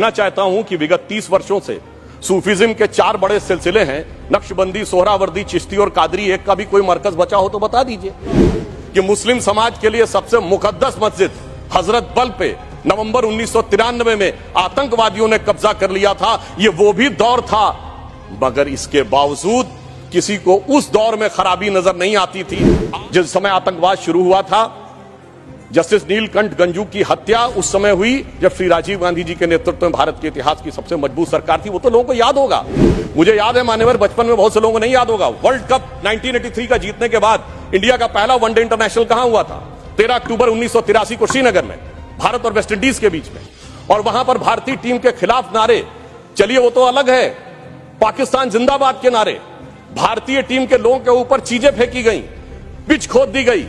कहना चाहता हूं कि विगत 30 वर्षों से सूफीज्म के 4 बड़े सिलसिले हैं, नक्शबंदी, सोहरावर्दी, चिश्ती और कादरी। एक का भी कोई मरकज बचा हो तो बता दीजिए। कि मुस्लिम समाज के लिए सबसे मुकद्दस मस्जिद हजरत बल पे नवंबर 1993 में आतंकवादियों ने कब्जा कर लिया था। ये वो भी दौर था, मगर इसके बावजूद किसी को उस दौर में खराबी नजर नहीं आती थी। जिस समय आतंकवाद शुरू हुआ था, जस्टिस नीलकंठ गंजू की हत्या उस समय हुई जब श्री राजीव गांधी जी के नेतृत्व में भारत के इतिहास की सबसे मजबूत सरकार थी। वो तो लोगों को याद होगा। मुझे याद है मान्यवर, बचपन में बहुत से लोगों को नहीं याद होगा। वर्ल्ड कप 1983 का जीतने के बाद इंडिया का पहला वनडे इंटरनेशनल कहां हुआ था? 13 अक्टूबर 1983 को श्रीनगर में, भारत और वेस्ट इंडीज के बीच में। और वहां पर भारतीय टीम के खिलाफ नारे, चलिए वो तो अलग है, पाकिस्तान जिंदाबाद के नारे, भारतीय टीम के लोगों के ऊपर चीजें फेंकी गई, पिच खोद दी गई।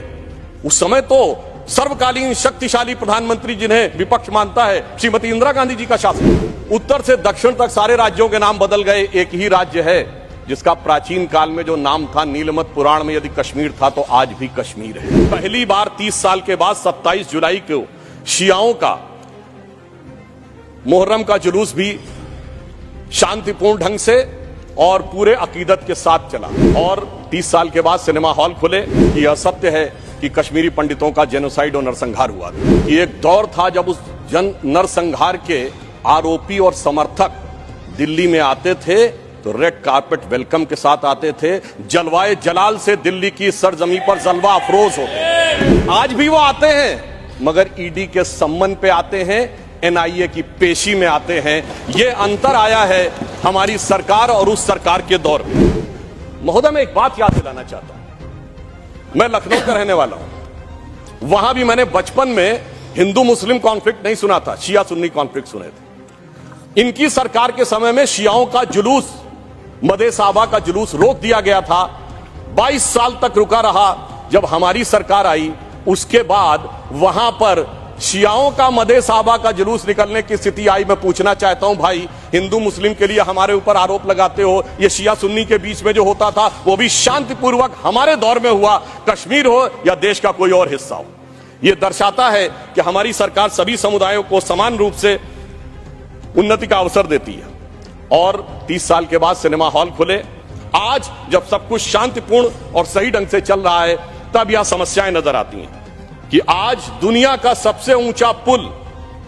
उस समय तो सर्वकालीन शक्तिशाली प्रधानमंत्री जिन्हें विपक्ष मानता है, श्रीमती इंदिरा गांधी जी का शासन। उत्तर से दक्षिण तक सारे राज्यों के नाम बदल गए। एक ही राज्य है जिसका प्राचीन काल में जो नाम था, नीलमत पुराण में यदि कश्मीर था तो आज भी कश्मीर है। पहली बार 30 साल के बाद 27 जुलाई को शियाओं का मुहर्रम का जुलूस भी शांतिपूर्ण ढंग से और पूरे अकीदत के साथ चला। और 30 साल के बाद सिनेमा हॉल खुले। यह सत्य है कि कश्मीरी पंडितों का जेनोसाइड और नरसंहार हुआ था। ये एक दौर था जब उस नरसंहार के आरोपी और समर्थक दिल्ली में आते थे तो रेड कार्पेट वेलकम के साथ आते थे। जलवाए जलाल से दिल्ली की सरजमी पर जलवा अफरोज होते। आज भी वो आते हैं, मगर ईडी के सम्मन पे आते हैं, एनआईए की पेशी में आते हैं। ये अंतर आया है हमारी सरकार और उस सरकार के दौर में। महोदय, मैं एक बात याद दिलाना चाहता हूं। मैं लखनऊ का रहने वाला हूं। वहां भी मैंने बचपन में हिंदू मुस्लिम कॉन्फ्लिक्ट नहीं सुना था, शिया सुन्नी कॉन्फ्लिक्ट सुने थे। इनकी सरकार के समय में शियाओं का जुलूस, मदे साहबा का जुलूस रोक दिया गया था। 22 साल तक रुका रहा। जब हमारी सरकार आई उसके बाद वहां पर शियाओं का मदे साहबा का जुलूस निकलने की स्थिति आई। मैं पूछना चाहता हूं, भाई हिंदू मुस्लिम के लिए हमारे ऊपर आरोप लगाते हो, ये शिया सुन्नी के बीच में जो होता था वो भी शांतिपूर्वक हमारे दौर में हुआ, कश्मीर हो या देश का कोई और हिस्सा हो। यह दर्शाता है कि हमारी सरकार सभी समुदायों को समान रूप से उन्नति का अवसर देती है। और 30 साल के बाद सिनेमा हॉल खुले। आज जब सब कुछ शांतिपूर्ण और सही ढंग से चल रहा है, तब यह समस्याएं नजर आती हैं कि आज दुनिया का सबसे ऊंचा पुल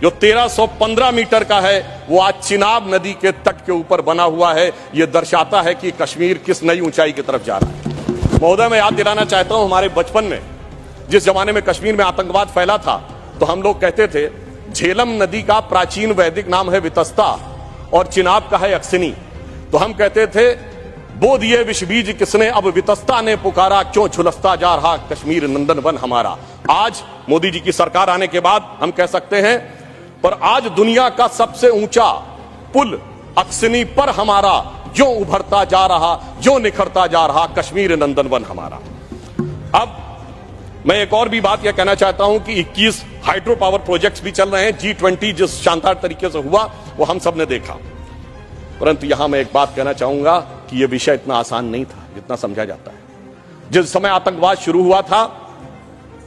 जो 1315 मीटर का है, वो आज चिनाब नदी के तट के ऊपर बना हुआ है। यह दर्शाता है कि कश्मीर किस नई ऊंचाई की तरफ जा रहा है। महोदय, मैं याद दिलाना चाहता हूं, हमारे बचपन में जिस जमाने में कश्मीर में आतंकवाद फैला था, तो हम लोग कहते थे झेलम नदी का प्राचीन वैदिक नाम है वितस्ता और चिनाब का है अक्सिनी। तो हम कहते थे, बो दिए विष बीज किसने, अब वितस्ता ने पुकारा, क्यों झुलसता जा रहा कश्मीर नंदन वन हमारा। आज मोदी जी की सरकार आने के बाद हम कह सकते हैं, पर आज दुनिया का सबसे ऊंचा पुल अक्सिनी पर हमारा जो उभरता जा रहा, जो निखरता जा रहा कश्मीर नंदन वन हमारा। अब मैं एक और भी बात यह कहना चाहता हूं कि 21 हाइड्रो पावर प्रोजेक्ट्स भी चल रहे हैं। G20 जिस शानदार तरीके से हुआ वो हम सब ने देखा। परंतु यहां मैं एक बात कहना चाहूंगा कि यह विषय इतना आसान नहीं था जितना समझा जाता है। जिस समय आतंकवाद शुरू हुआ था,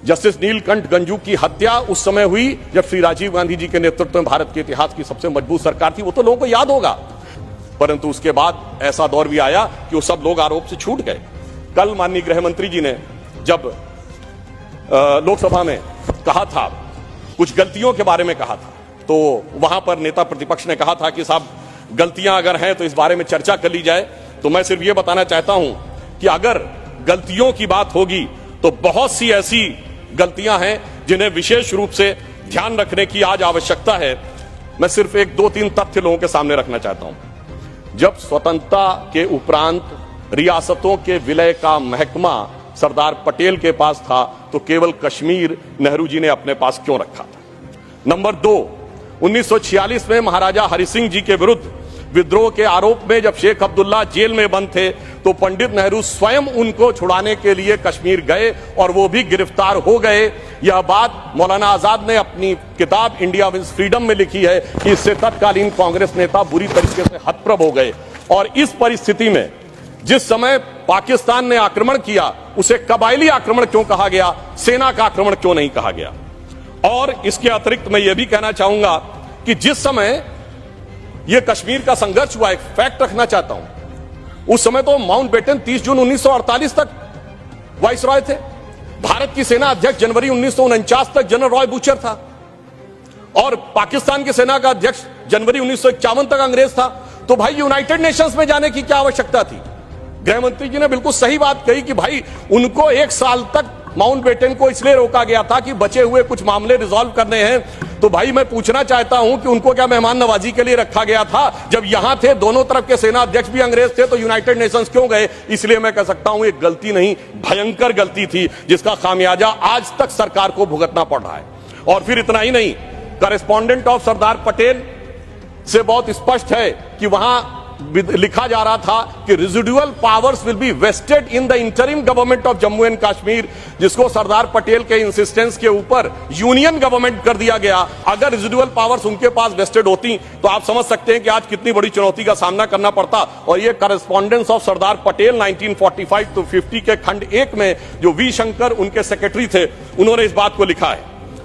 जस्टिस नीलकंठ गंजू की हत्या उस समय हुई जब श्री राजीव गांधी जी के नेतृत्व में भारत के इतिहास की सबसे मजबूत सरकार थी। वो तो लोगों को याद होगा। परंतु उसके बाद ऐसा दौर भी आया कि वो सब लोग आरोप से छूट गए। कल माननीय गृह मंत्री जी ने जब लोकसभा में कहा था, कुछ गलतियों के बारे में कहा था, तो वहां पर नेता प्रतिपक्ष ने कहा था कि साहब गलतियां अगर हैं तो इस बारे में चर्चा कर ली जाए। तो मैं सिर्फ यह बताना चाहता हूं कि अगर गलतियों की बात होगी तो बहुत सी ऐसी गलतियां हैं जिन्हें विशेष रूप से ध्यान रखने की आज आवश्यकता है। मैं सिर्फ 1-2-3 तथ्य लोगों के सामने रखना चाहता हूं। जब स्वतंत्रता के उपरांत रियासतों के विलय का महकमा सरदार पटेल के पास था, तो केवल कश्मीर नेहरू जी ने अपने पास क्यों रखा था? नंबर 2, 1946 में महाराजा हरि सिंह जी के विरुद्ध विद्रोह के आरोप में जब शेख अब्दुल्ला जेल में बंद थे, तो पंडित नेहरू स्वयं उनको छुड़ाने के लिए कश्मीर गए और वो भी गिरफ्तार हो गए। यह बात मौलाना आजाद ने अपनी किताब इंडिया विंस फ्रीडम में लिखी है कि इससे तत्कालीन कांग्रेस नेता बुरी तरीके से हतप्रभ हो गए। और इस परिस्थिति में जिस समय पाकिस्तान ने आक्रमण किया, उसे कबायली आक्रमण क्यों कहा गया, सेना का आक्रमण क्यों नहीं कहा गया? और इसके अतिरिक्त मैं यह भी कहना चाहूंगा कि जिस समय ये कश्मीर का संघर्ष हुआ, एक फैक्ट रखना चाहता हूं। उस समय तो माउंटबेटन 30 जून 1948 तक वाइसरॉय थे। भारत की सेना अध्यक्ष जनवरी 1949 तक जनरल रॉय बूचर था, और पाकिस्तान की सेना का अध्यक्ष जनवरी 1951 तक अंग्रेज था। तो भाई यूनाइटेड नेशंस में जाने की क्या आवश्यकता थी? गृह मंत्री जी ने बिल्कुल सही बात कही कि भाई उनको 1 साल तक माउंटबेटन को इसलिए रोका गया था कि बचे हुए कुछ मामले रिजॉल्व करने हैं। तो भाई मैं पूछना चाहता हूं कि उनको क्या मेहमान नवाजी के लिए रखा गया था? जब यहां थे, दोनों तरफ के सेना अध्यक्ष भी अंग्रेज थे, तो यूनाइटेड नेशंस क्यों गए? इसलिए मैं कह सकता हूं एक गलती नहीं, भयंकर गलती थी, जिसका खामियाजा आज तक सरकार को भुगतना पड़ रहा है। और फिर इतना ही नहीं, करेस्पॉन्डेंट ऑफ सरदार पटेल से बहुत स्पष्ट है कि वहां लिखा जा रहा था कि residual powers will be vested in the interim government of Jammu and Kashmir, जिसको सरदार पटेल के इंसिस्टेंस के ऊपर यूनियन गवर्नमेंट कर दिया गया। अगर रेजिडुअल पावर्स उनके पास वेस्टेड होती तो आप समझ सकते हैं कि आज कितनी बड़ी चुनौती का सामना करना पड़ता। और ये correspondence of Sardar Patel 1945 to 50 के खंड 1 में जो वी शंकर उनके सेक्रेटरी थे, उन्होंने इस बात को लिखा है।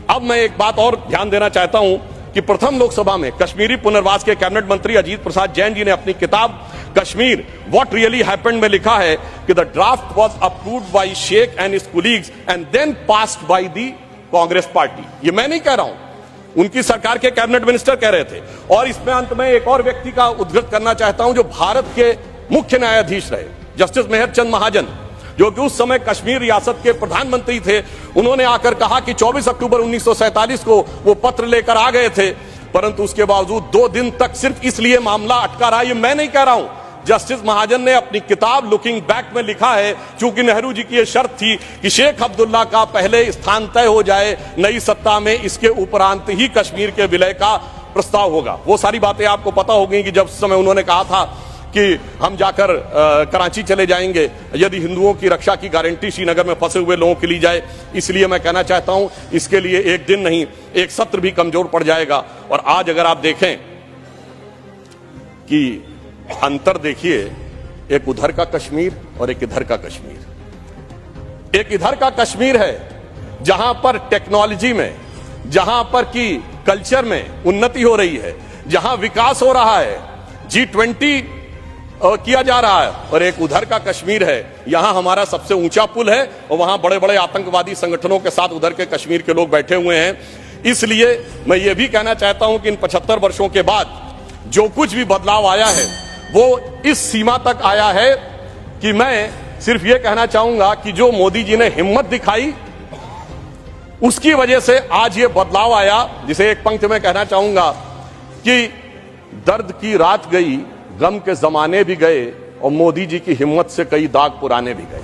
अब मैं एक बात और ध्यान देना चाहता हूं कि प्रथम लोकसभा में कश्मीरी पुनर्वास के कैबिनेट मंत्री अजीत प्रसाद जैन जी ने अपनी किताब कश्मीर व्हाट रियली हैपेंड में लिखा है कि the draft was approved by Sheikh and his colleagues and then passed by the Congress party. ये मैं नहीं कह रहा हूं, उनकी सरकार के कैबिनेट मिनिस्टर कह रहे थे। और इसमें अंत में एक और व्यक्ति का उद्धृत करना चाहता हूं जो भारत के मुख्य न्यायाधीश रहे, जस्टिस मेहरचंद महाजन, जो कि उस समय कश्मीर रियासत के प्रधानमंत्री थे। उन्होंने आकर कहा कि 24 अक्टूबर 1947 को वो पत्र लेकर आ गए थे, परंतु उसके बावजूद 2 दिन तक सिर्फ इसलिए मामला अटका रहा। ये मैं नहीं कह रहा हूं, जस्टिस महाजन ने अपनी किताब लुकिंग बैक में लिखा है, क्योंकि नेहरू जी की यह शर्त थी कि शेख अब्दुल्ला का पहले स्थान तय हो जाए नई सत्ता में, इसके उपरांत ही कश्मीर के विलय का प्रस्ताव होगा। वो सारी बातें आपको पता होगी कि जब उस समय उन्होंने कहा था कि हम जाकर कराची चले जाएंगे यदि हिंदुओं की रक्षा की गारंटी श्रीनगर में फंसे हुए लोगों की ली जाए। इसलिए मैं कहना चाहता हूं इसके लिए एक दिन नहीं, एक सत्र भी कमजोर पड़ जाएगा। और आज अगर आप देखें कि अंतर देखिए, एक उधर का कश्मीर और एक इधर का कश्मीर। एक इधर का कश्मीर है जहां पर टेक्नोलॉजी में, जहां पर की कल्चर में उन्नति हो रही है, जहां विकास हो रहा है, G20 किया जा रहा है। और एक उधर का कश्मीर है, यहां हमारा सबसे ऊंचा पुल है और वहां बड़े बड़े आतंकवादी संगठनों के साथ उधर के कश्मीर के लोग बैठे हुए हैं। इसलिए मैं ये भी कहना चाहता हूं कि इन 75 वर्षों के बाद जो कुछ भी बदलाव आया है वो इस सीमा तक आया है कि मैं सिर्फ ये कहना चाहूंगा कि जो मोदी जी ने हिम्मत दिखाई उसकी वजह से आज ये बदलाव आया, जिसे एक पंक्ति में कहना चाहूंगा कि दर्द की रात गई, गम के जमाने भी गए और मोदी जी की हिम्मत से कई दाग पुराने भी गए।